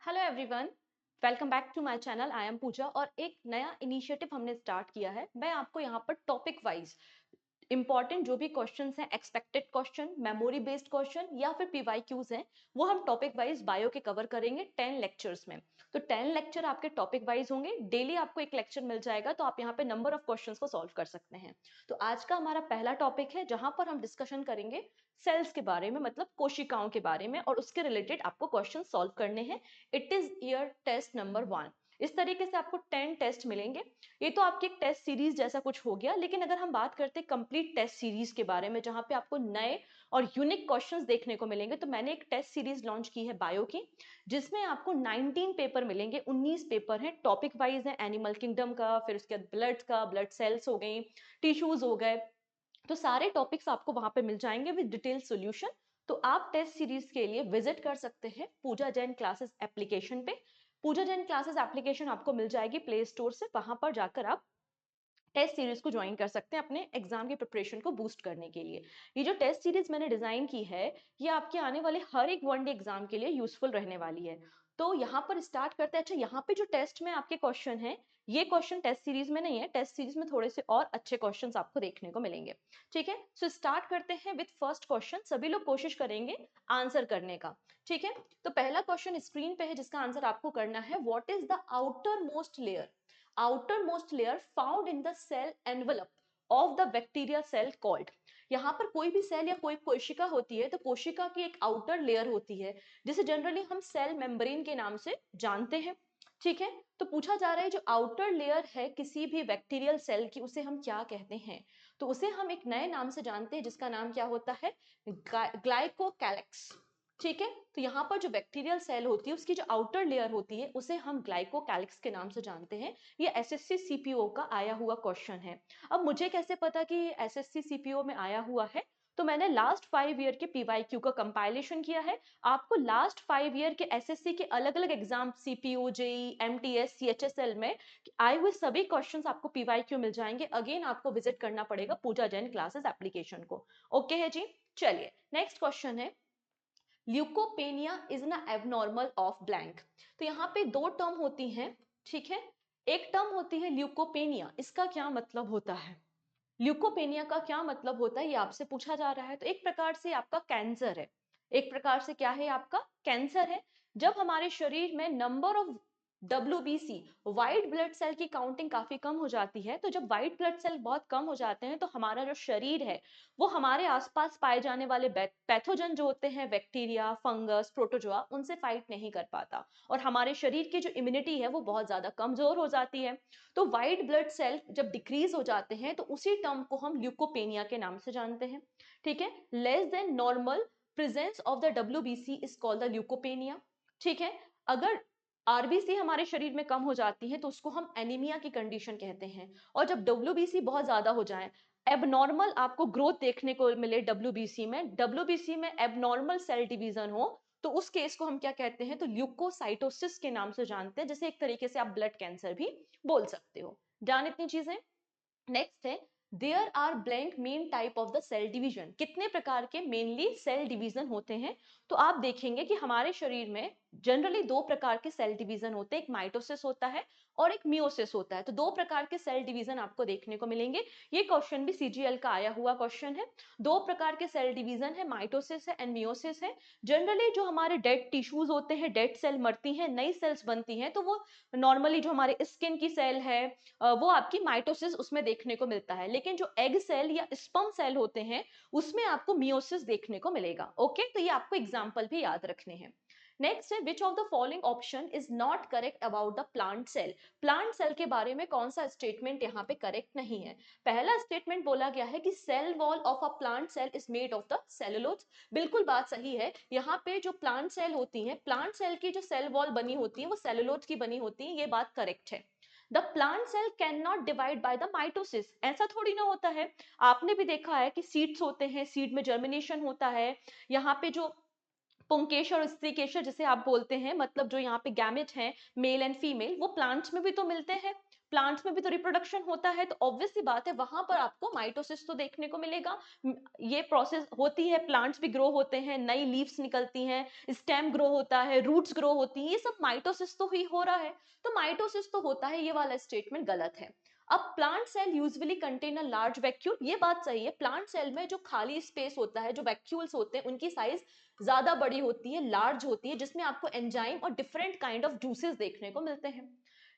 Hello everyone, welcome back to my channel. I am Pooja और एक नया इनिशिएटिव हमने स्टार्ट किया है। मैं आपको यहाँ पर टॉपिक वाइज इंपॉर्टेंट जो भी क्वेश्चंस हैं, expected question, memory based question या फिर पीवाईक्यूज हैं, वो हम टॉपिक वाइज बायो के कवर करेंगे 10 लेक्चर्स में। तो 10 लेक्चर आपके टॉपिक वाइज होंगे, डेली आपको एक लेक्चर मिल जाएगा, तो आप यहाँ पे नंबर ऑफ क्वेश्चंस को सॉल्व कर सकते हैं। तो आज का हमारा पहला टॉपिक है जहां पर हम डिस्कशन करेंगे सेल्स के बारे में, मतलब कोशिकाओं के बारे में, और उसके रिलेटेड आपको क्वेश्चन सॉल्व करने हैं। It is year test number 1। इस तरीके से आपको 10 टेस्ट मिलेंगे। ये तो आपकी एक टेस्ट सीरीज जैसा कुछ हो गया, लेकिन अगर हम बात करते हैं कंप्लीट टेस्ट सीरीज के बारे में जहां पे आपको नए और यूनिक क्वेश्चंस देखने को मिलेंगे, तो मैंने एक टेस्ट सीरीज लॉन्च की है बायो की, जिसमें आपको 19 पेपर मिलेंगे। 19 पेपर हैं, टॉपिक वाइज है, एनिमल किंगडम का, फिर उसके बाद ब्लड का, ब्लड सेल्स हो गई, टिश्यूज हो गए, तो सारे टॉपिक्स आपको वहां पे मिल जाएंगे विद डिटेल सॉल्यूशन। तो आप टेस्ट सीरीज के लिए विजिट कर सकते हैं पूजा जैन क्लासेस एप्लीकेशन पे। पूजा जैन क्लासेस एप्लीकेशन आपको मिल जाएगी प्ले स्टोर से, वहां पर जाकर आप टेस्ट सीरीज को ज्वाइन कर सकते हैं अपने एग्जाम की प्रिपरेशन को बूस्ट करने के लिए। ये जो टेस्ट सीरीज मैंने डिजाइन की है, ये आपके आने वाले हर एक वनडे एग्जाम के लिए यूजफुल रहने वाली है। तो यहाँ पर स्टार्ट करते हैं। अच्छा, यहाँ पे जो टेस्ट में आपके क्वेश्चन हैं, ये क्वेश्चन टेस्ट सीरीज में नहीं है, टेस्ट सीरीज में थोड़े से और अच्छे क्वेश्चंस आपको देखने को मिलेंगे। ठीक है, सो स्टार्ट करते हैं विद फर्स्ट क्वेश्चन। सभी लोग कोशिश करेंगे आंसर करने का। ठीक है, तो पहला क्वेश्चन स्क्रीन पे है जिसका आंसर आपको करना है। What is the outer most layer, outermost layer found in the cell envelope of the bacteria cell called। यहाँ पर कोई भी सेल या कोई कोशिका होती है, तो कोशिका की एक आउटर लेयर होती है जिसे जनरली हम सेल मेम्ब्रेन के नाम से जानते हैं। ठीक है, तो पूछा जा रहा है जो आउटर लेयर है किसी भी बैक्टीरियल सेल की, उसे हम क्या कहते हैं? तो उसे हम एक नए नाम से जानते हैं जिसका नाम क्या होता है? ग्लाइकोकैलेक्स। ठीक है, तो यहाँ पर जो बैक्टीरियल सेल होती है उसकी जो आउटर लेयर होती है उसे हम ग्लाइकोकैलिक्स के नाम से जानते हैं। ये एसएससी सीपीओ का आया हुआ क्वेश्चन है। अब मुझे कैसे पता कि ये एसएससी सीपीओ में आया हुआ है? तो मैंने लास्ट 5 ईयर के पीवाईक्यू का कंपाइलेशन किया है। आपको लास्ट 5 ईयर के एसएससी के अलग अलग exam, CPO, JE, MTS, CHSL में आए हुए सभी क्वेश्चंस आपको पीवाईक्यू मिल जाएंगे। अगेन आपको विजिट करना पड़ेगा पूजा जैन क्लासेस एप्लीकेशन को। ओके है जी, चलिए नेक्स्ट क्वेश्चन है। Leukopenia is an abnormal of blank. तो यहाँ पे दो टर्म होती हैं। ठीक है, एक टर्म होती है ल्यूकोपेनिया, इसका क्या मतलब होता है? ल्यूकोपेनिया का क्या मतलब होता है, ये आपसे पूछा जा रहा है। तो एक प्रकार से आपका कैंसर है, एक प्रकार से क्या है, आपका कैंसर है। जब हमारे शरीर में number of WBC, white blood cell की काउंटिंग काफी कम हो जाती है, तो जब व्हाइट ब्लड सेल बहुत कम हो जाते हैं, तो हमारा जो शरीर है वो हमारे आसपास पाए जाने वाले पैथोजन जो होते हैं, बैक्टीरिया, फंगस, प्रोटोजोआ, उनसे फाइट नहीं कर पाता, और हमारे शरीर की जो इम्यूनिटी है वो बहुत ज्यादा कमजोर हो जाती है। तो व्हाइट ब्लड सेल जब डिक्रीज हो जाते हैं, तो उसी टर्म को हम ल्यूकोपेनिया के नाम से जानते हैं। ठीक है, less than normal presence of the WBC is called the leukopenia. ठीक है, अगर आरबीसी हमारे शरीर में कम हो जाती है तो उसको हम एनीमिया की कंडीशन कहते हैं। और जब WBC बहुत ज्यादा हो जाए, एबनॉर्मल आपको ग्रोथ देखने को मिले WBC में एबनॉर्मल सेल डिवीजन हो, तो उस केस को हम क्या कहते हैं? तो ल्यूकोसाइटोसिस के नाम से जानते हैं, जैसे एक तरीके से आप ब्लड कैंसर भी बोल सकते हो। जान इतनी चीजें। नेक्स्ट है, there are blank main type of the cell division. कितने प्रकार के मेनली सेल डिवीजन होते हैं? तो आप देखेंगे कि हमारे शरीर में जनरली दो प्रकार के सेल डिवीजन होते हैं, एक माइटोसिस होता है और एक मियोसिस होता है। तो दो प्रकार के सेल डिवीजन आपको देखने को मिलेंगे। ये क्वेश्चन भी सीजीएल का आया हुआ क्वेश्चन है। दो प्रकार के सेल डिवीजन है, माइटोसिस है एंड मियोसिस है। जनरली जो हमारे डेड टिश्यूज होते हैं, डेड सेल मरती हैं, नई सेल्स बनती हैं, तो वो नॉर्मली जो हमारे स्किन की सेल है, वो आपकी माइटोसिस उसमें देखने को मिलता है। लेकिन जो एग सेल या स्पर्म सेल होते हैं, उसमें आपको मियोसिस देखने को मिलेगा। ओके, तो ये आपको एग्जांपल भी याद रखने हैं। नेक्स्ट है, which of the following option is not correct about the plant cell. Plant cell के बारे में कौन सा स्टेटमेंट यहाँ पे करेक्ट नहीं है? पहला स्टेटमेंट बोला गया है कि cell wall of a plant cell is made of the cellulose. बिल्कुल बात सही है। यहाँ पे जो प्लांट सेल होती है, प्लांट सेल की जो सेल वॉल बनी होती है वो सेलुलोज की बनी होती है, ये बात करेक्ट है। The plant cell can not divide by the mitosis, ऐसा थोड़ी ना होता है। आपने भी देखा है कि सीड्स होते हैं, सीड में जर्मिनेशन होता है। यहाँ पे जो पुंकेसर और स्त्रीकेसर जिसे आप बोलते हैं, मतलब जो यहाँ पे गैमेट हैं मेल एंड फीमेल, वो प्लांट्स में भी तो मिलते हैं, प्लांट्स में भी तो रिप्रोडक्शन होता है, तो ऑब्वियस सी बात है वहां पर आपको माइटोसिस तो देखने को मिलेगा। ये प्रोसेस होती है, प्लांट्स भी ग्रो होते हैं, नई लीव्स निकलती हैं, स्टेम ग्रो होता है, रूट्स ग्रो होती हैं, ये सब माइटोसिस तो ही हो रहा है। तो माइटोसिस तो होता है, ये वाला स्टेटमेंट गलत है। अब plant cell usually contain a large vacuole, ये बात सही है, प्लांट सेल में जो खाली स्पेस होता है, जो वैक्यूल्स होते हैं, उनकी साइज ज्यादा बड़ी होती है, लार्ज होती है, जिसमें आपको एंजाइम और डिफरेंट काइंड ऑफ जूसेस देखने को मिलते हैं।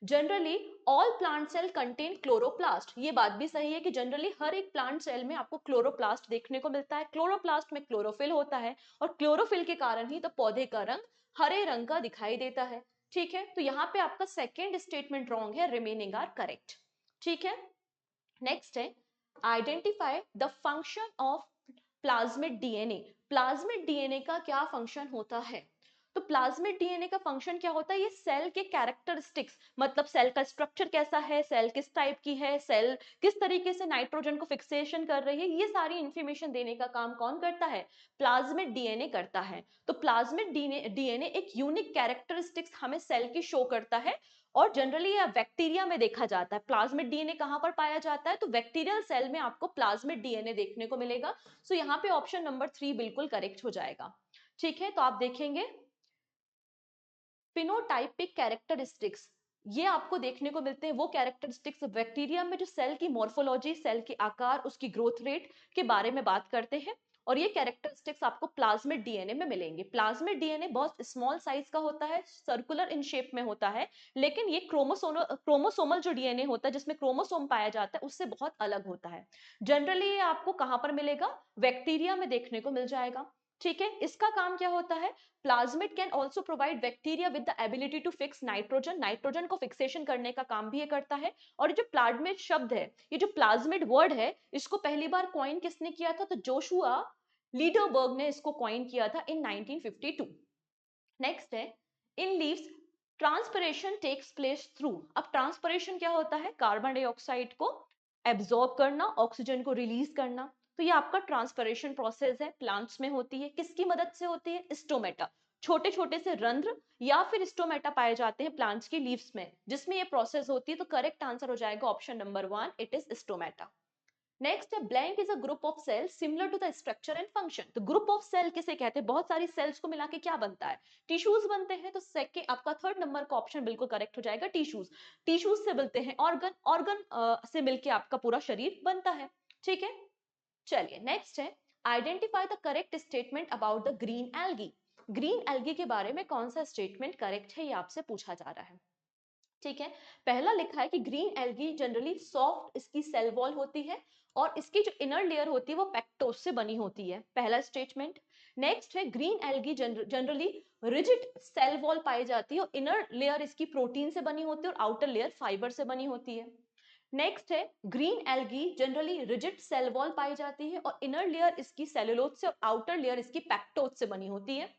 Generally all plant cell contain chloroplast, ये बात भी सही है कि जनरली हर एक प्लांट सेल में आपको क्लोरोप्लास्ट देखने को मिलता है। क्लोरोप्लास्ट में क्लोरोफिल होता है और क्लोरोफिल के कारण ही तो पौधे का रंग हरे रंग का दिखाई देता है। ठीक है, तो यहाँ पे आपका सेकेंड स्टेटमेंट रॉन्ग है, रिमेनिंग आर करेक्ट। ठीक है, नेक्स्ट है identify the function of plasmid DNA. Plasmid DNA का क्या फंक्शन होता है? तो प्लाज्मिड डीएनए का फंक्शन क्या होता है? ये सेल के कैरेक्टरिस्टिक्स, मतलब सेल का स्ट्रक्चर कैसा है, सेल किस टाइप की है, सेल किस तरीके से नाइट्रोजन को फिक्सेशन कर रही है, ये सारी इंफॉर्मेशन देने का काम कौन करता है? प्लाज्मिड डीएनए करता है। तो प्लाज्मिड डीएनए एक यूनिक कैरेक्टरिस्टिक्स हमें सेल की शो करता है, और जनरली ये बैक्टीरिया में देखा जाता है। प्लाज्मिड डीएनए कहां पर पाया जाता है? तो बैक्टीरियल सेल में आपको प्लाज्मिड डीएनए देखने को मिलेगा। सो यहाँ पे ऑप्शन नंबर 3 बिल्कुल करेक्ट हो जाएगा। ठीक है, तो आप देखेंगे फिनोटाइपिक कैरेक्टरिस्टिक्स, ये आपको देखने को मिलते हैं वो कैरेक्टरिस्टिक्स बैक्टीरिया में जो सेल की मॉर्फोलॉजी, सेल के आकार, उसकी ग्रोथ रेट के बारे में बात करते हैं, और ये कैरेक्टरिस्टिक्स आपको प्लाज्मिड डीएनए में मिलेंगे। प्लाज्मिड डीएनए बहुत स्मॉल साइज का होता है, सर्कुलर इन शेप में होता है, लेकिन ये क्रोमोसोमल जो डीएनए होता है, जिसमें क्रोमोसोम पाया जाता है, उससे बहुत अलग होता है। जनरली ये आपको कहां पर मिलेगा? बैक्टीरिया में देखने को मिल जाएगा। ठीक है, इसका काम क्या होता है? Plasmid can also provide bacteria with the ability to fix nitrogen, nitrogen को फिक्सेशन करने का काम भी ये करता है। और ये जो प्लाज्मिड शब्द है, ये जो प्लाज्मिड वर्ड है, इसको पहली बार कॉइन किसने किया था? तो जोशुआ लीडरबर्ग ने इसको कॉइन किया था इन 1952। नेक्स्ट है in leaves transpiration takes place through. अब ट्रांसपिरेशन क्या होता है? कार्बन डाइऑक्साइड को एब्जॉर्ब करना, ऑक्सीजन को रिलीज करना। तो ये आपका ट्रांसपिरेशन प्रोसेस है, प्लांट्स में होती है। किसकी मदद से होती है? स्टोमेटा, छोटे छोटे से रंध्र या फिर स्टोमेटा पाए जाते हैं प्लांट्स की लीव्स में, जिसमें ये प्रोसेस होती है। तो करेक्ट आंसर हो जाएगा option number 1, it is stomata. Next है blank is a group of cell similar to the structure and function. तो ग्रुप ऑफ सेल किसे कहते हैं? बहुत सारी सेल्स को मिला के क्या बनता है? टिश्यूज बनते हैं। तो सेकेंड आपका थर्ड नंबर का ऑप्शन बिल्कुल करेक्ट हो जाएगा, टिश्यूज। टिश्यूज से मिलते हैं ऑर्गन, ऑर्गन से मिलके आपका पूरा शरीर बनता है। ठीक है, चलिए नेक्स्ट है identify the correct statement about the green algae. Green algae के बारे में कौन सा स्टेटमेंट करेक्ट है, ये आपसे पूछा जा रहा है। ठीक है, पहला लिखा है कि ग्रीन एल्गी जनरली सॉफ्ट इसकी सेल वॉल होती है, और इसकी जो इनर लेयर होती है वो पेक्टोस से बनी होती है, पहला स्टेटमेंट। नेक्स्ट है green algae generally rigid cell wall पाई जाती है, और इनर लेयर इसकी प्रोटीन से बनी होती है और आउटर लेयर फाइबर से बनी होती है। नेक्स्ट है green algae generally rigid cell wall पाई जाती है, और इनर लेयर इसकी सेलुलोज से और आउटर लेयर इसकी पेक्टोज से बनी होती है।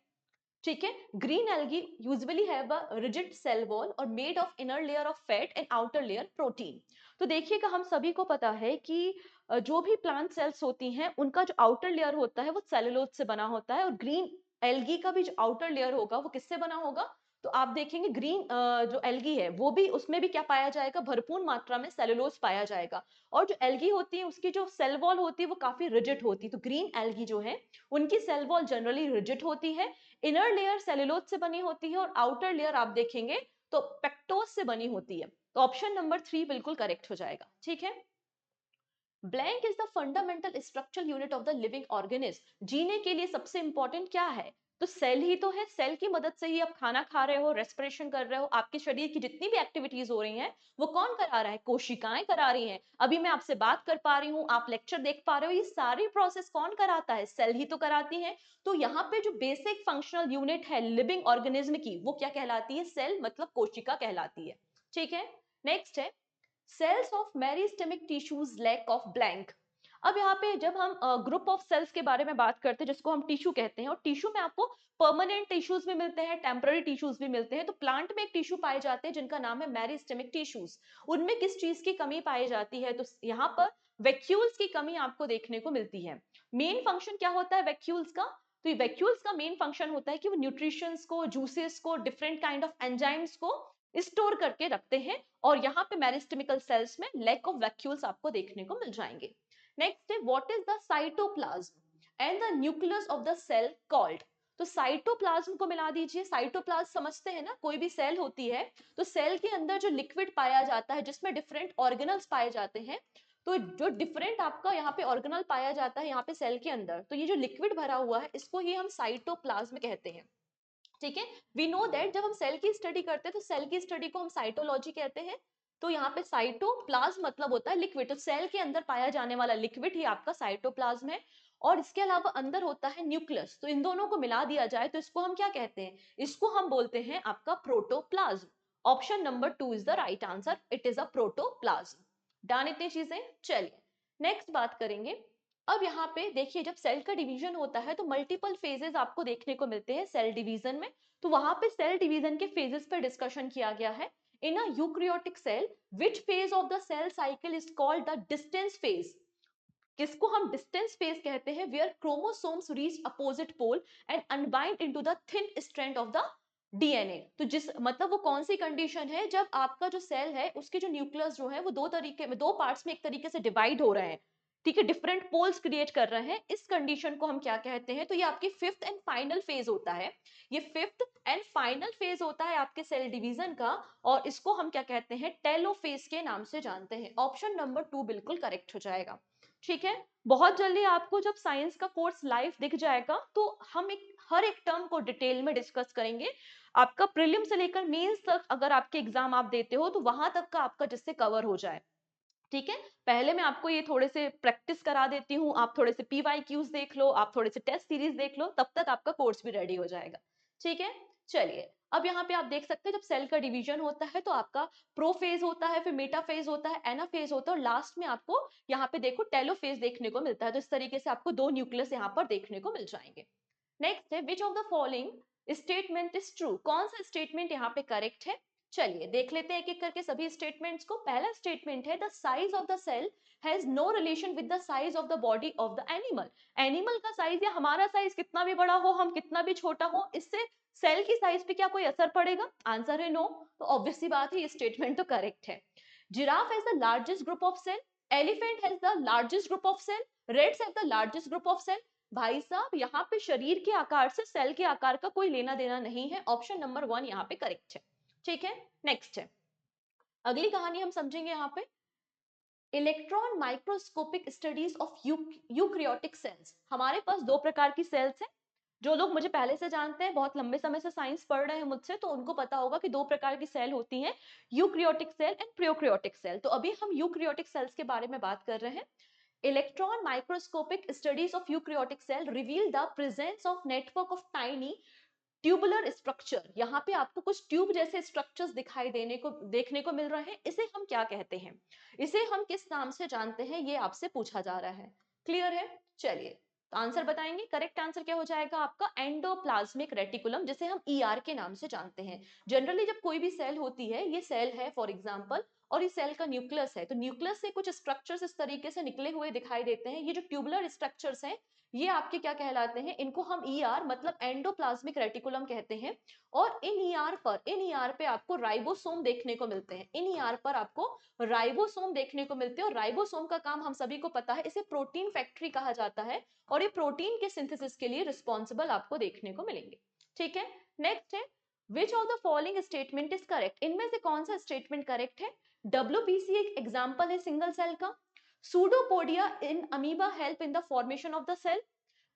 ठीक है, green algae usually have a rigid cell wall और made of inner layer of fat and outer layer protein. तो देखिएगा, हम सभी को पता है कि जो भी प्लांट सेल्स होती हैं, उनका जो आउटर लेयर होता है वो सेलुलोज से बना होता है, और ग्रीन एल्गी का भी जो आउटर लेयर होगा वो किससे बना होगा? तो आप देखेंगे ग्रीन जो एल्गी है वो भी, उसमें भी क्या पाया जाएगा? भरपूर मात्रा में सेलुलोज पाया जाएगा। और जो एल्गी होती है उसकी जो सेल वॉल होती है वो काफी रिजिड होती है। तो ग्रीन एल्गी जो है उनकी सेल वॉल जनरली रिजिड होती है, इनर लेयर सेलुलोज से बनी होती है, और आउटर लेयर आप देखेंगे तो पेक्टोज से बनी होती है। तो ऑप्शन नंबर 3 बिल्कुल करेक्ट हो जाएगा। ठीक है, blank is the fundamental structural unit of the living organism. जीने के लिए सबसे इंपॉर्टेंट क्या है? तो सेल ही तो है, सेल की मदद से ही आप खाना खा रहे हो, रेस्पिरेशन कर रहे हो, आपके शरीर की जितनी भी एक्टिविटीज हो रही हैं वो कौन करा रहा है? कोशिकाएं करा रही हैं। अभी मैं आपसे बात कर पा रही हूँ, आप लेक्चर देख पा रहे हो, ये सारी प्रोसेस कौन कराता है? सेल ही तो कराती है। तो यहाँ पे जो बेसिक फंक्शनल यूनिट है लिविंग ऑर्गेनिज्म की, वो क्या कहलाती है? सेल, मतलब कोशिका कहलाती है। ठीक है, नेक्स्ट है cells of meristematic tissues lack of blank. अब यहाँ पे जब हम ग्रुप ऑफ सेल्स के बारे में बात करते हैं, जिसको हम टिश्यू कहते हैं, और टिश्यू में आपको परमानेंट टिश्यूज भी मिलते हैं, टेम्पररी टिश्यूज भी मिलते हैं। तो प्लांट में एक टिश्यू पाए जाते हैं जिनका नाम है मेरिस्टेमिक टिश्यूज। उनमें किस चीज की कमी पाई जाती है? तो यहाँ पर वैक्यूल्स की कमी आपको देखने को मिलती है। मेन फंक्शन क्या होता है वैक्यूल्स का? तो ये वैक्यूल्स का मेन फंक्शन होता है कि वो न्यूट्रिशंस को, जूसेस को, डिफरेंट काइंड ऑफ एंजाइम्स को स्टोर करके रखते हैं, और यहाँ पे मेरिस्टेमिकल सेल्स में लैक ऑफ वैक्यूल्स आपको देखने को मिल जाएंगे। नेक्स्ट है what is the cytoplasm and the nucleus of the cell called. तो साइटोप्लाज्म को मिला दीजिए। साइटोप्लाज्म समझते हैं ना, कोई भी सेल होती है तो सेल के अंदर जो लिक्विड पाया जाता है जिसमें डिफरेंट ऑर्गेनल्स पाए जाते हैं, तो जो डिफरेंट आपका यहाँ पे ऑर्गेनल पाया जाता है यहाँ पे सेल के अंदर, तो ये जो लिक्विड भरा हुआ है इसको ही हम साइटोप्लाज्म कहते हैं। ठीक है, वी नो दैट जब हम सेल की स्टडी करते हैं तो सेल की स्टडी को हम साइटोलॉजी कहते हैं। तो यहाँ पे साइटोप्लाज्म मतलब होता है लिक्विड, तो सेल के अंदर पाया जाने वाला लिक्विड ही आपका साइटोप्लाज्म है। और इसके अलावा अंदर होता है न्यूक्लियस, तो इन दोनों को मिला दिया जाए तो इसको हम क्या कहते हैं, इसको हम बोलते हैं आपका protoplasm. Option number 2 is the right answer, it is a protoplasm. Done इतनी चीजें। चलिए नेक्स्ट बात करेंगे। अब यहाँ पे देखिए जब सेल का डिवीजन होता है तो मल्टीपल फेजेस आपको देखने को मिलते हैं सेल डिवीजन में। तो वहां पे सेल डिवीजन के फेजेस पर डिस्कशन किया गया है। इन a eukaryotic cell which phase of the cell cycle is called the distance phase. किसको हम डिस्टेंस फेज कहते हैं, where chromosomes reach opposite pole and unbind into the thin strand of the DNA. तो जिस मतलब वो कौन सी कंडीशन है जब आपका जो सेल है उसके जो न्यूक्लियस जो है वो दो तरीके में, दो पार्ट्स में एक तरीके से डिवाइड हो रहे हैं, ठीक है, डिफरेंट पोल्स क्रिएट कर रहे हैं, इस कंडीशन को हम क्या कहते हैं, तो ये आपकी फिफ्थ एंड फाइनल फेज होता है। ये फिफ्थ एंड फाइनल फेज होता है आपके सेल डिवीजन का, और इसको हम क्या कहते हैं, टेलोफेज के नाम से जानते हैं। ऑप्शन नंबर 2 बिल्कुल करेक्ट हो जाएगा। ठीक है, बहुत जल्दी आपको जब साइंस का कोर्स लाइव दिख जाएगा तो हम हर एक टर्म को डिटेल में डिस्कस करेंगे। आपका प्रीलिम से लेकर मेंस तक अगर आपके एग्जाम आप देते हो तो वहां तक का आपका जिससे कवर हो जाए। ठीक है, पहले मैं आपको ये थोड़े से प्रैक्टिस करा देती हूँ, आप थोड़े से पीवाईक्यूज देख लो, आप थोड़े से टेस्ट सीरीज देख लो, तब तक आपका कोर्स भी रेडी हो जाएगा। ठीक है, चलिए अब यहाँ पे आप देख सकते हैं जब सेल का डिवीजन होता है तो आपका प्रोफेज होता है, फिर मेटाफेज होता है, एनाफेज होता है, और लास्ट में आपको यहाँ पे देखो टेलोफेज देखने को मिलता है। तो इस तरीके से आपको दो न्यूक्लियस यहाँ पर देखने को मिल जाएंगे। नेक्स्ट है which of the following statement is true. कौन सा स्टेटमेंट यहाँ पे करेक्ट है, चलिए देख लेते हैं एक एक करके सभी स्टेटमेंट्स को। पहला स्टेटमेंट है the size of the cell has no relation with the size of the body of the animal. Animal का साइज या हमारा साइज कितना भी बड़ा हो, हम कितना भी छोटा हो, इससे सेल की साइज पे क्या कोई असर पड़ेगा, आंसर है नो। तो ऑब्वियस सी बात है ये स्टेटमेंट तो करेक्ट है। Giraffe has the largest group of cell, elephant has the largest group of cell, rats have the largest group of cell. भाई साहब यहाँ पे शरीर के आकार से सेल के आकार का कोई लेना देना नहीं है। ऑप्शन नंबर 1 यहाँ पे करेक्ट है। ठीक है, नेक्स्ट है, अगली कहानी हम समझेंगे यहाँ पे electron microscopic studies of eukaryotic cells. हमारे पास दो प्रकार की सेल्स हैं। जो लोग मुझे पहले से जानते हैं, बहुत लंबे समय से साइंस पढ़ रहे हैं मुझसे, तो उनको पता होगा कि दो प्रकार की सेल होती हैं, eukaryotic cell and prokaryotic cell. तो अभी हम यूक्रियोटिक सेल्स के बारे में बात कर रहे हैं। Electron microscopic studies of eukaryotic cell reveal the presence of network of tiny tubular structure. यहाँ पे आपको कुछ ट्यूब जैसे स्ट्रक्चर्स दिखाई देने को देखने को मिल रहे हैं। इसे हम क्या कहते हैं, इसे हम किस नाम से जानते हैं, ये आपसे पूछा जा रहा है। क्लियर है, चलिए तो आंसर बताएंगे। करेक्ट आंसर क्या हो जाएगा आपका, एंडोप्लाज्मिक रेटिकुलम, जिसे हम ईआर के नाम से जानते हैं। जनरली जब कोई भी सेल होती है, ये सेल है फॉर एग्जांपल, और इस सेल का न्यूक्लियस है, तो न्यूक्लियस से कुछ स्ट्रक्चर्स इस तरीके से निकले हुए दिखाई देते हैं। ये जो ट्यूबुलर स्ट्रक्चर्स हैं ये आपके क्या कहलाते हैं, इनको हम ईआर मतलब एंडोप्लाज्मिक रेटिकुलम कहते हैं। और इन ईआर पे आपको राइबोसोम देखने को मिलते हैं। इन ईआर पर आपको राइबोसोम देखने को मिलते हैं, और राइबोसोम का काम हम सभी को पता है, इसे प्रोटीन फैक्ट्री कहा जाता है, और ये प्रोटीन के सिंथेसिस के लिए रिस्पॉन्सिबल आपको देखने को मिलेंगे। ठीक है, नेक्स्ट है which of the following statement is correct. इनमें से कौन सा स्टेटमेंट करेक्ट है। डब्ल्यूबीसी एक एग्जाम्पल है सिंगल सेल का। Pseudopodia in amoeba help in the formation of the cell.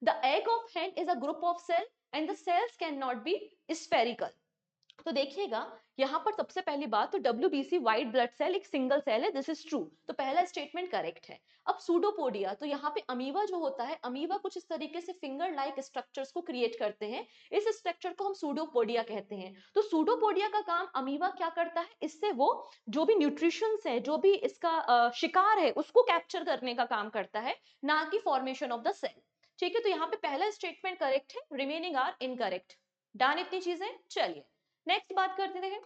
The egg of hen is a group of cell and the cells cannot be spherical. तो देखिएगा यहाँ पर सबसे पहली बात तो WBC व्हाइट ब्लड सेल एक सिंगल सेल है, दिस इज ट्रू, तो पहला स्टेटमेंट करेक्ट है। अब सूडोपोडिया, तो यहाँ पे अमीबा जो होता है, अमीबा कुछ इस तरीके से फिंगर लाइक स्ट्रक्चर्स को क्रिएट करते हैं, इस स्ट्रक्चर को हम सूडोपोडिया कहते हैं। तो सूडोपोडिया का काम अमीबा क्या करता है, इससे वो जो भी न्यूट्रिशंस है, जो भी इसका शिकार है, उसको कैप्चर करने का काम करता है, ना कि फॉर्मेशन ऑफ द सेल। ठीक है, तो यहाँ पे पहला स्टेटमेंट करेक्ट है, रिमेनिंग आर इनकरेक्ट। डन इतनी चीजें, चलिए नेक्स्ट बात करते हैं।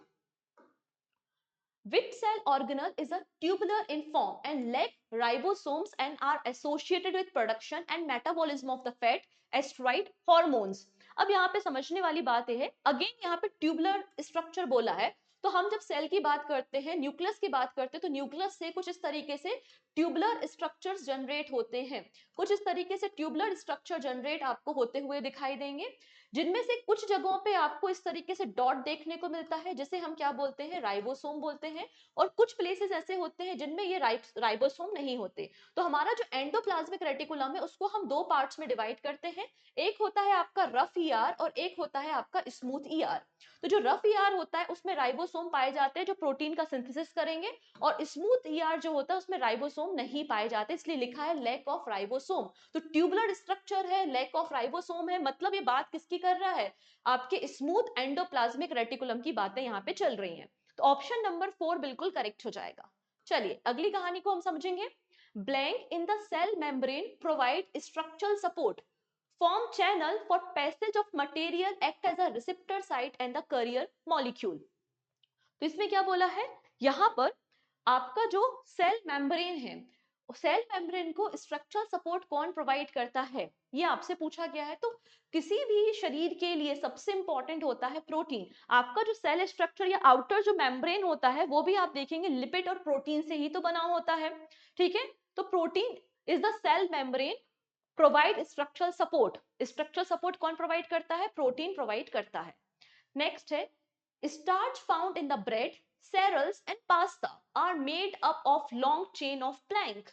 Which cell organelle is a tubular in form and lack ribosomes and are associated with production and metabolism of the fat, steroid, hormones. अब यहाँ पे समझने वाली बात यह है, अगेन यहाँ पे ट्यूबुलर स्ट्रक्चर बोला है, तो हम जब सेल की बात करते हैं, न्यूक्लियस की बात करते हैं, तो न्यूक्लियस से कुछ इस तरीके से ट्यूबुलर स्ट्रक्चर्स जनरेट होते हैं, कुछ इस तरीके से ट्यूबुलर स्ट्रक्चर जनरेट आपको होते हुए दिखाई देंगे, जिनमें से कुछ जगहों पे आपको इस तरीके से डॉट देखने को मिलता है, जिसे हम क्या बोलते हैं, राइबोसोम बोलते हैं, और कुछ प्लेसेस ऐसे होते हैं जिनमें ये राइबोसोम नहीं होते। तो हमारा जो एंडोप्लाज्मिक रेटिकुलम है उसको हम दो पार्ट्स में डिवाइड करते हैं, एक होता है आपका रफ ईआर और एक होता है आपका स्मूथ ईआर। तो जो रफ ईआर होता है उसमें राइबोसोम पाए जाते हैं जो प्रोटीन का सिंथेसिस करेंगे, और स्मूथ ईआर जो होता है उसमें राइबोसोम नहीं पाए जाते, इसलिए लिखा है लैक ऑफ राइबोसोम। तो ट्यूबुलर स्ट्रक्चर है, लैक ऑफ राइबोसोम है, मतलब ये बात किसकी कर रहा है, आपके स्मूथ एंडोप्लाज्मिक रेटिकुलम की बातें यहाँ पे चल रही हैं। तो ऑप्शन नंबर 4 बिल्कुल करेक्ट हो जाएगा। चलिए अगली कहानी को हम समझेंगे। Blank in the cell membrane provide structural support, form channel for passage of material, act as a receptor site and the carrier molecule। तो इसमें क्या बोला है, यहाँ पर आपका जो सेल मेम्ब्रेन है, सेल मेम्ब्रेन को स्ट्रक्चरल सपोर्ट कौन प्रोवाइड करता है, ये आपसे पूछा गया है। तो किसी भी शरीर के लिए सबसे इंपॉर्टेंट होता है प्रोटीन। आपका जो सेल स्ट्रक्चर या आउटर जो मेम्ब्रेन होता है वो भी आप देखेंगे लिपिड और प्रोटीन से ही तो बना होता है, ठीक है। तो protein is the cell membrane provide structural support, structural support कौन प्रोवाइड करता है, प्रोटीन प्रोवाइड करता है। नेक्स्ट है starch found in the bread, cereals and pasta are made up of long chain of plank।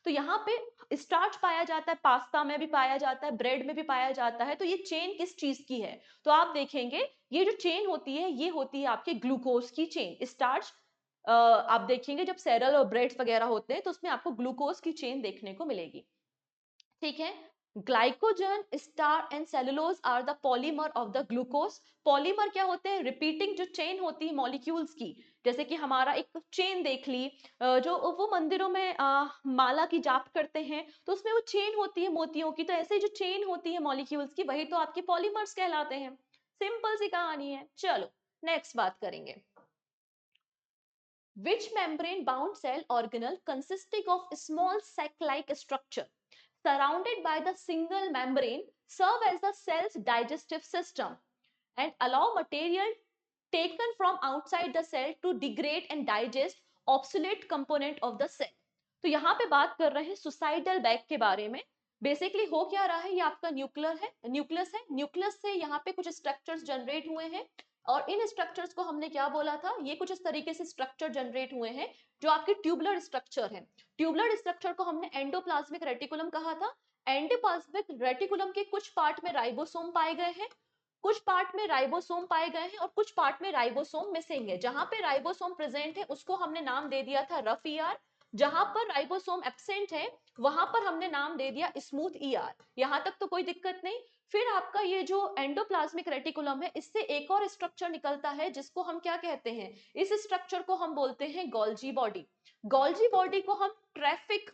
तो यहाँ पे स्टार्च पाया जाता है, पास्ता में भी पाया जाता है, ब्रेड में भी पाया जाता है, तो ये चेन किस चीज की है, तो आप देखेंगे ये जो चेन होती है ये होती है आपके ग्लूकोज की चेन। स्टार्च आप देखेंगे जब सेरल और ब्रेड वगैरह होते हैं तो उसमें आपको ग्लूकोज की चेन देखने को मिलेगी, ठीक है। Glycogen, star and cellulose are the polymer of the glucose. Polymer क्या होते हैं, रिपीटिंग जो चेन होती है मॉलिक्यूल्स की, जैसे कि हमारा एक चेन देख ली, जो वो मंदिरों में माला की जाप करते हैं तो उसमें वो चेन होती है मोतियों की, तो ऐसे जो चेन होती है मॉलिक्यूल्स की वही तो आपके पॉलीमर्स कहलाते हैं। सिंपल सी कहानी है। चलो नेक्स्ट बात करेंगे। Which membrane bound cell organelle consisting of small sac-like structure surrounded by the single membrane serve as the cell's digestive system and allow material taken from outside the cell to degrade and digest obsolete component of the cell। तो यहाँ पे बात कर रहे हैं suicidal bag के बारे में। बेसिकली हो क्या रहा है, ये आपका न्यूक्लियर है, न्यूक्लियस है, न्यूक्लियस से यहाँ पे कुछ स्ट्रक्चर्स जनरेट हुए हैं, और इन स्ट्रक्चर्स को हमने क्या बोला था, ये कुछ इस तरीके से स्ट्रक्चर जनरेट हुए हैं जो आपके ट्यूबुलर स्ट्रक्चर है। ट्यूबुलर स्ट्रक्चर को हमने एंडोप्लाज्मिक रेटिकुलम कहा था। एंडोप्लाज्मिक रेटिकुलम के कुछ पार्ट में राइबोसोम पाए गए हैं, कुछ पार्ट में राइबोसोम पाए गए हैं और कुछ पार्ट में राइबोसोम मिसिंग है। जहां पे राइबोसोम प्रेजेंट है उसको हमने नाम दे दिया था रफ ईआर, जहां पर राइबोसोम एब्सेंट है वहां पर हमने नाम दे दिया स्मूथ ईआर। यहां तक तो कोई दिक्कत नहीं। फिर आपका ये जो एंडोप्लाज्मिक रेटिकुलम है इससे एक और स्ट्रक्चर निकलता है जिसको हम क्या कहते हैं, इस स्ट्रक्चर को हम बोलते हैं गोल्जी बॉडी। गोल्जी बॉडी को हम traffic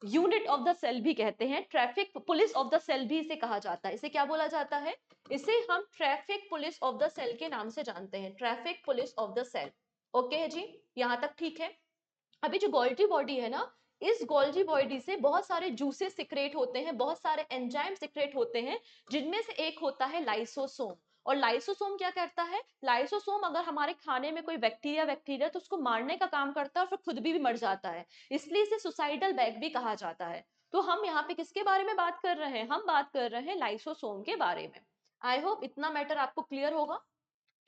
unit of the cell भी कहते हैं, traffic police of the cell भी इसे कहा जाता है। इसे क्या बोला जाता है, इसे हम traffic police of the cell के नाम से जानते हैं, traffic police of the cell. Okay है जी, यहां तक ठीक है। अभी जो गोल्जी बॉडी है ना, इस गोल्जी बॉडी से बहुत सारे जूसेस सिक्रेट होते हैं, बहुत सारे एंजाइम सिक्रेट होते हैं, जिनमें से एक होता है लाइसोसोम। और लाइसोसोम क्या करता है, लाइसोसोम अगर हमारे खाने में कोई बैक्टीरिया बैक्टीरिया तो उसको मारने का काम करता है और फिर खुद भी मर जाता है, इसलिए इसे सुसाइडल बैग भी कहा जाता है। तो हम यहाँ पे किसके बारे में बात कर रहे हैं, हम बात कर रहे हैं लाइसोसोम के बारे में। आई होप इतना मैटर आपको क्लियर होगा,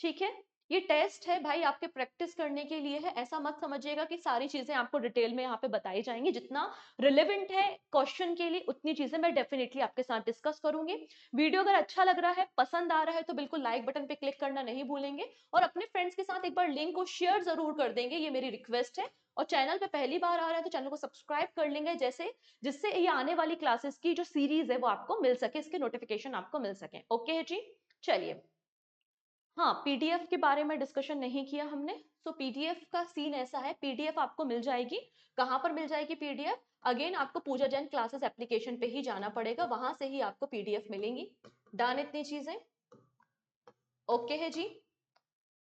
ठीक है। ये टेस्ट है भाई आपके प्रैक्टिस करने के लिए है, ऐसा मत समझिएगा कि सारी चीजें आपको डिटेल में यहाँ पे बताई जाएंगी। जितना रिलेवेंट है क्वेश्चन के लिए उतनी चीजें मैं डेफिनेटली आपके साथ डिस्कस करूंगी। वीडियो अगर अच्छा लग रहा है, पसंद आ रहा है, तो बिल्कुल लाइक बटन पे क्लिक करना नहीं भूलेंगे, और अपने फ्रेंड्स के साथ एक बार लिंक को शेयर जरूर कर देंगे, ये मेरी रिक्वेस्ट है। और चैनल पे पहली बार आ रहा है तो चैनल को सब्सक्राइब कर लेंगे, जैसे जिससे ये आने वाली क्लासेस की जो सीरीज है वो आपको मिल सके, इसके नोटिफिकेशन आपको मिल सके। ओके है जी, चलिए। हाँ, पीडीएफ के बारे में डिस्कशन नहीं किया हमने। तो पीडीएफ का सीन ऐसा है, पीडीएफ आपको मिल जाएगी। कहाँ पर मिल जाएगी पीडीएफ, अगेन आपको पूजा जैन क्लासेस एप्लीकेशन पे ही जाना पड़ेगा, वहां से ही आपको पीडीएफ मिलेंगी। डन इतनी चीजें, ओके है जी।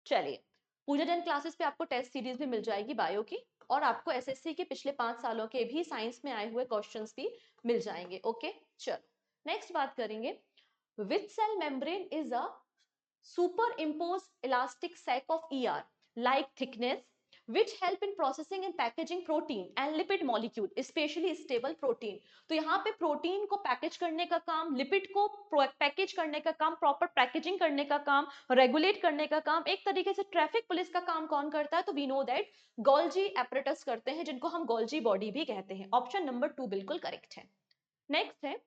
चलिए पूजा जैन क्लासेस पे आपको टेस्ट सीरीज भी मिल जाएगी बायो की, और आपको एसएससी के पिछले 5 सालों के भी साइंस में आए हुए क्वेश्चंस भी मिल जाएंगे। ओके, चलो नेक्स्ट बात करेंगे। Which cell membrane is a superimposed elastic sac of ER like thickness which help in processing and packaging protein and lipid molecule, especially stable protein। तो यहाँ पे प्रोटीन को पैकेज करने का काम, लिपिड को पैकेज करने का काम, प्रॉपर पैकेजिंग करने का काम, रेगुलेट करने का काम, एक तरीके से ट्रैफिक पुलिस का काम कौन करता है? तो we know that Golgi apparatus करते हैं, जिनको हम गोल्जी बॉडी भी कहते हैं। ऑप्शन नंबर 2 बिल्कुल करेक्ट है। नेक्स्ट है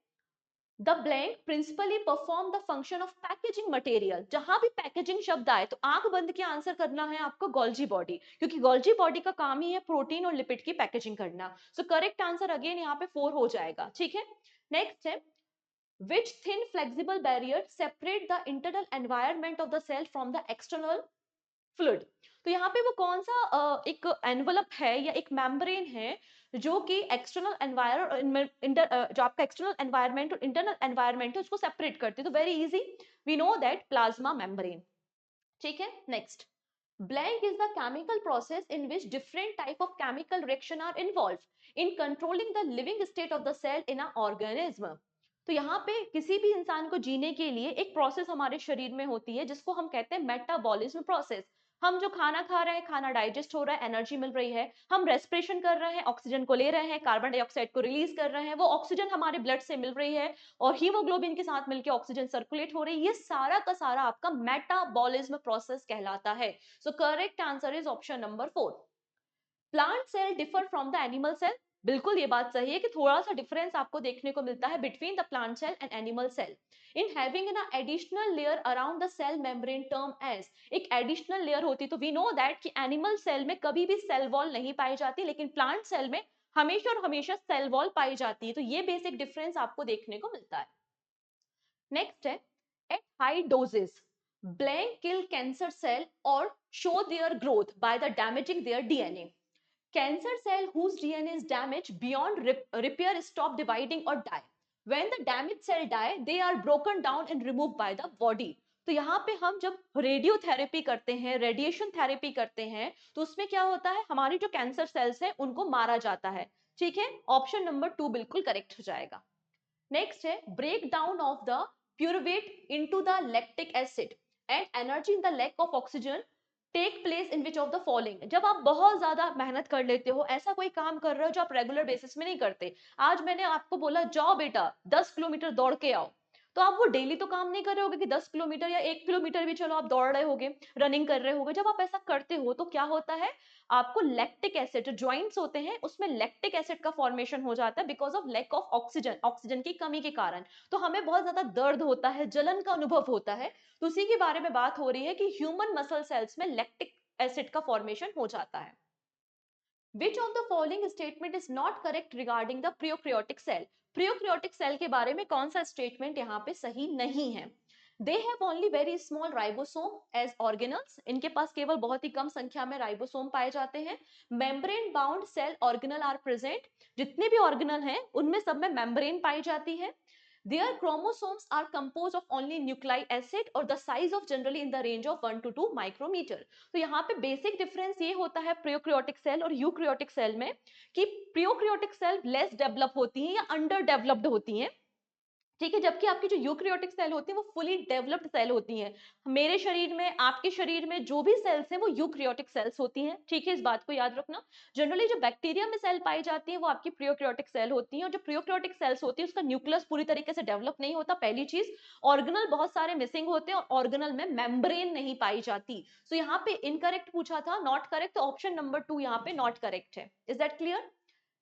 the blank principally perform the function of packaging material. जहां भी पैकेजिंग शब्द आए तो आंख बंद के आंसर करना है आपको गोल्जी बॉडी, क्योंकि गोल्जी बॉडी का काम ही है प्रोटीन और लिपिड की पैकेजिंग करना। सो करेक्ट आंसर अगेन यहाँ पे 4 हो जाएगा। ठीक है, नेक्स्ट है which thin flexible barrier separate the internal environment of the cell from the external fluid. तो यहाँ पे वो कौन सा एक एनवलप है या एक मेम्ब्रेन है जो कि एक्सटर्नल एनवायरमेंट, जो आपका एक्सटर्नल एनवायरमेंट और इंटरनल एनवायरमेंट है उसको सेपरेट करती है। तो very easy, we know that plasma membrane. ठीक है, next blank is the chemical process in which different type of chemical reaction are involved in controlling the living state of the cell in a organism। तो यहाँ पे किसी भी इंसान को जीने के लिए एक प्रोसेस हमारे शरीर में होती है जिसको हम कहते हैं मेटाबॉलिज्म प्रोसेस। हम जो खाना खा रहे हैं, खाना डाइजेस्ट हो रहा है, एनर्जी मिल रही है, हम रेस्पिरेशन कर रहे हैं, ऑक्सीजन को ले रहे हैं, कार्बन डाइऑक्साइड को रिलीज कर रहे हैं, वो ऑक्सीजन हमारे ब्लड से मिल रही है और हीमोग्लोबिन के साथ मिलकर ऑक्सीजन सर्कुलेट हो रही है। ये सारा का सारा आपका मेटाबॉलिज्म प्रोसेस कहलाता है। So correct answer is option number 4। Plant cell differ from the animal cell. बिल्कुल ये बात सही है कि थोड़ा सा डिफरेंस आपको देखने को मिलता है between the plant cell and animal cell in having an additional layer around the cell membrane term as. एक एडिशनल लेयर होती, तो वी नो दैट कि एनिमल सेल में कभी भी सेल वॉल नहीं पाई जाती, लेकिन प्लांट सेल में हमेशा और हमेशा सेल वॉल पाई जाती है। तो ये बेसिक डिफरेंस आपको देखने को मिलता है। नेक्स्ट है at high doses blank kill cancer cell और show their growth by the damaging their DNA. Cancer cell whose DNA is damaged beyond repair stop dividing or die. When the damaged cell die, they are broken down and removed by the body. तो यहाँ पे हम जब radiotherapy करते हैं, radiation therapy करते हैं, तो उसमें क्या होता है, हमारी जो कैंसर सेल्स है उनको मारा जाता है। ठीक है, ऑप्शन नंबर 2 बिल्कुल करेक्ट हो जाएगा। नेक्स्ट है break down of the pyruvate into the lactic acid and energy in the lack of oxygen take place in which of the following. जब आप बहुत ज्यादा मेहनत कर लेते हो, ऐसा कोई काम कर रहे हो जो आप रेगुलर बेसिस में नहीं करते, आज मैंने आपको बोला जाओ बेटा 10 किलोमीटर दौड़ के आओ, तो आप वो डेली तो काम नहीं कर रहे होगे कि 10 किलोमीटर या 1 किलोमीटर भी चलो आप दौड़ रहे होगे, रनिंग कर रहे होगे। जब आप ऐसा करते हो तो क्या होता है, आपको लैक्टिक एसिड, जो ज्वाइंट्स होते हैं उसमें लैक्टिक एसिड का फॉर्मेशन हो जाता है because of lack of oxygen, oxygen की कमी के कारण। तो हमें बहुत ज्यादा दर्द होता है, जलन का अनुभव होता है। तो उसी के बारे में बात हो रही है कि ह्यूमन मसल सेल्स में लैक्टिक एसिड का फॉर्मेशन हो जाता है। Which of the following statement is not correct regarding the prokaryotic cell? Prokaryotic cell के बारे में कौन सा स्टेटमेंट यहाँ पे सही नहीं है? They have only very small ribosome as organelles. इनके पास केवल बहुत ही कम संख्या में राइबोसोम पाए जाते हैं। Membrane bound cell organelle are present. जितने भी ऑर्गेनल हैं उनमें सब में मेम्ब्रेन पाई जाती है। Their chromosomes are composed of only nucleic acid और the size of generally in the range of 1 to 2 micrometer. तो यहाँ पे बेसिक डिफरेंस ये होता है प्रियोक्रियोटिक सेल और यूक्रियोटिक सेल में कि प्रियोक्रियोटिक सेल लेस डेवलप होती हैं या अंडर डेवलप्ड होती हैं। ठीक है, जबकि आपकी जो यूक्रियोटिक सेल होती है वो फुली डेवलप्ड सेल होती हैं। मेरे शरीर में, आपके शरीर में जो भी सेल्स हैं वो यूक्रियोटिक सेल्स होती हैं। ठीक है, इस बात को याद रखना। जनरली जो बैक्टीरिया में सेल पाई जाती है वो आपकी प्रियोक्रियोटिक सेल होती है, और जो प्रियोक्रियोटिक सेल्स होती है उसका न्यूक्लियस पूरी तरीके से डेवलप नहीं होता, पहली चीज। ऑर्गेनल बहुत सारे मिसिंग होते हैं और ऑर्गेनल में मेम्ब्रेन नहीं पाई जाती। सो यहाँ पे इनकरेक्ट पूछा था, नॉट करेक्ट, तो ऑप्शन नंबर 2 यहाँ पे नॉट करेक्ट है। Is that clear?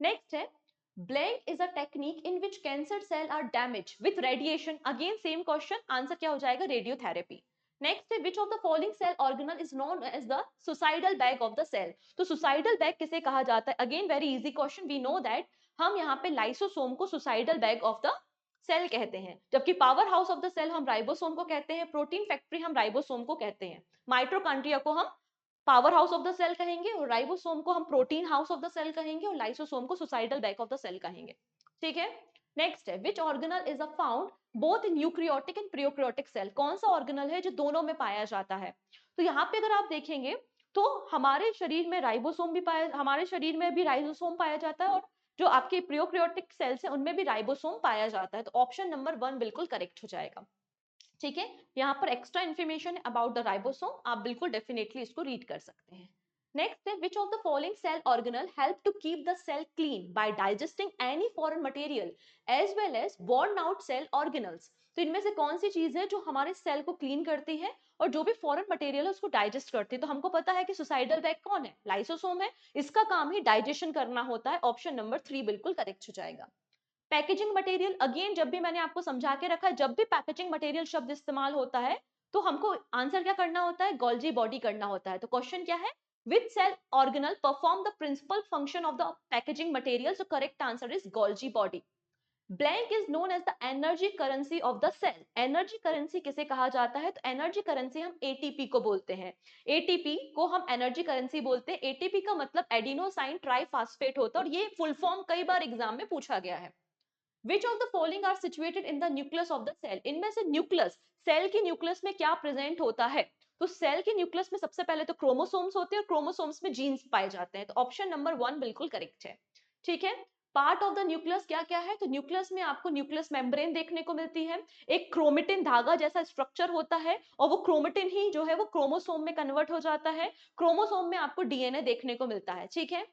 नेक्स्ट है Blank is a technique in which cancer cells are damaged with radiation. Again same question, answer क्या हो जाएगा, रेडियोथेरेपी। नेक्स्ट है which of the following cell organelle is known as the suicidal bag of the cell? तो suicidal bag किसे कहा जाता है? Again very easy question, we know that हम यहाँ पे लाइसोसोम को suicidal bag of the cell कहते हैं, जबकि power house of the cell हम राइबोसोम को कहते हैं, प्रोटीन फैक्ट्री हम राइबोसोम को कहते हैं, माइटोकॉन्ड्रिया को हम power house of the cell कहेंगे और राइबोसोम को हम protein house of the cell कहेंगे और लाइसोसोम को suicidal bag of the cell कहेंगे। ठीक है, नेक्स्ट है which organelle is a found both in eukaryotic and prokaryotic cell? कौन सा ऑर्गेनल है जो दोनों में पाया जाता है? तो यहाँ पे अगर आप देखेंगे तो हमारे शरीर में राइबोसोम भी हमारे शरीर में भी राइबोसोम पाया जाता है, और जो आपके प्रोकैरियोटिक सेल्स हैं उनमें भी राइबोसोम पाया जाता है। तो ऑप्शन नंबर 1 बिल्कुल करेक्ट हो जाएगा। ठीक है, यहाँ पर extra information about the ribosome, आप बिल्कुल डेफिनेटली इसको रीड कर सकते हैं। नेक्स्ट है, which of the following cell organelle help to keep the cell clean by digesting any foreign material as well as worn out cell organelles. तो इनमें से कौन सी चीज है जो हमारे सेल को क्लीन करती है और जो भी फॉरेन मटेरियल है उसको डाइजेस्ट करती है? तो हमको पता है कि सुसाइडल बैग कौन है, लाइसोसोम है, इसका काम ही डाइजेशन करना होता है। ऑप्शन नंबर 3 बिल्कुल करेक्ट हो जाएगा। पैकेजिंग मटेरियल, अगेन जब भी मैंने आपको समझा के रखा है, जब भी पैकेजिंग मटेरियल शब्द इस्तेमाल होता है तो हमको आंसर क्या करना होता है, गोल्जी बॉडी करना होता है। तो क्वेश्चन क्या है, which cell organelle perform the principal function of the packaging material? So correct answer is Golgi body. Blank is known as the energy currency of the cell. Energy currency किसे कहा जाता है? तो एनर्जी करेंसी हम ATP को बोलते हैं। ATP को हम एनर्जी करेंसी बोलते हैं। एटीपी का मतलब एडिनोसाइन ट्राइफॉस्फेट होता है, और ये फुल फॉर्म कई बार एग्जाम में पूछा गया है। Which of the following are situated in the nucleus of the cell? इनमें से न्यूक्लियस, सेल की न्यूक्लियस में क्या प्रेजेंट होता है? तो सेल के न्यूक्लियस में सबसे पहले तो क्रोमोसोम्स होते हैं, और क्रोमोसोम्स में जीन्स पाए जाते हैं। तो ऑप्शन नंबर 1 बिल्कुल करेक्ट है। ठीक है, पार्ट ऑफ द न्यूक्लियस क्या क्या है? तो न्यूक्लियस में आपको न्यूक्लियस मेम्ब्रेन देखने को मिलती है, एक क्रोमेटिन धागा जैसा स्ट्रक्चर होता है, और वो क्रोमेटिन ही जो है वो क्रोमोसोम में कन्वर्ट हो जाता है। क्रोमोसोम में आपको डीएनए देखने को मिलता है। ठीक है,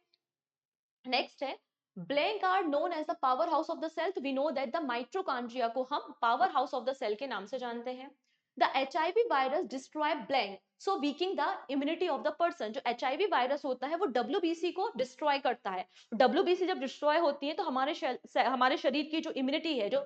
नेक्स्ट है, blank are known as the power house of the cell. We know that the mitochondria को हम power house of the cell के नाम से जानते हैं। The HIV virus destroy blank, so weakening the immunity of the person. जो HIV virus होता है वो डब्ल्यूबीसी को डिस्ट्रॉय करता है। डब्ल्यूबीसी जब डिस्ट्रॉय होती है तो हमारे शरीर की जो इम्यूनिटी है, जो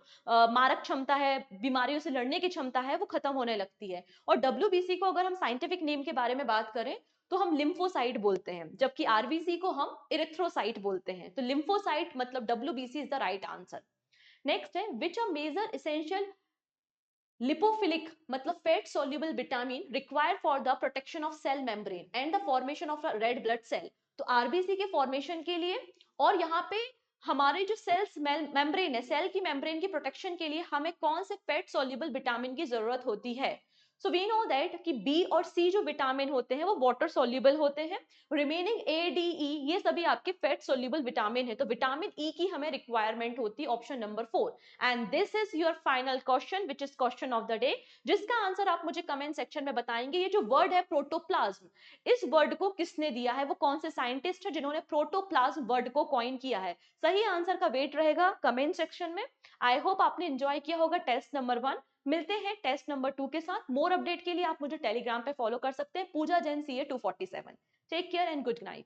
मारक क्षमता है, बीमारियों से लड़ने की क्षमता है, वो खत्म होने लगती है। और डब्ल्यूबीसी को अगर हम साइंटिफिक नेम के बारे में बात करें तो हम लिम्फोसाइट बोलते हैं, जबकि आरबीसी को हम इरिथ्रोसाइट बोलते हैं। तो लिम्फोसाइट मतलब WBC is the right answer. Next है, which a major essential lipophilic मतलब fat soluble vitamin required for the protection of cell membrane and the formation of red blood cell. तो RBC के formation के लिए, और यहाँ पे हमारे जो सेल्स मेम्ब्रेन है, सेल की मेम्ब्रेन की प्रोटेक्शन के लिए हमें कौन से फैट सोल्यूबल विटामिन की जरूरत होती है? सो वी नो दैट कि बी और सी जो विटामिन होते हैं वो वाटर सोल्यूबल होते हैं। रिमेनिंग ए डी ई ये सभी आपके फैट सोल्यूबल विटामिन है। तो विटामिन ई की हमें रिक्वायरमेंट होती है। Option number 4। And this is your final question which is question of the day, जिसका आंसर आप मुझे कमेंट सेक्शन में बताएंगे। ये जो वर्ड है प्रोटोप्लाज्म, इस वर्ड को किसने दिया है? वो कौन से साइंटिस्ट है जिन्होंने प्रोटोप्लाज्म वर्ड को कॉइन किया है? सही आंसर का वेट रहेगा कमेंट सेक्शन में। आई होप आपने एंजॉय किया होगा टेस्ट नंबर 1। मिलते हैं टेस्ट नंबर 2 के साथ। मोर अपडेट के लिए आप मुझे टेलीग्राम पे फॉलो कर सकते हैं, Pooja Jain CA 247। Take care and good night.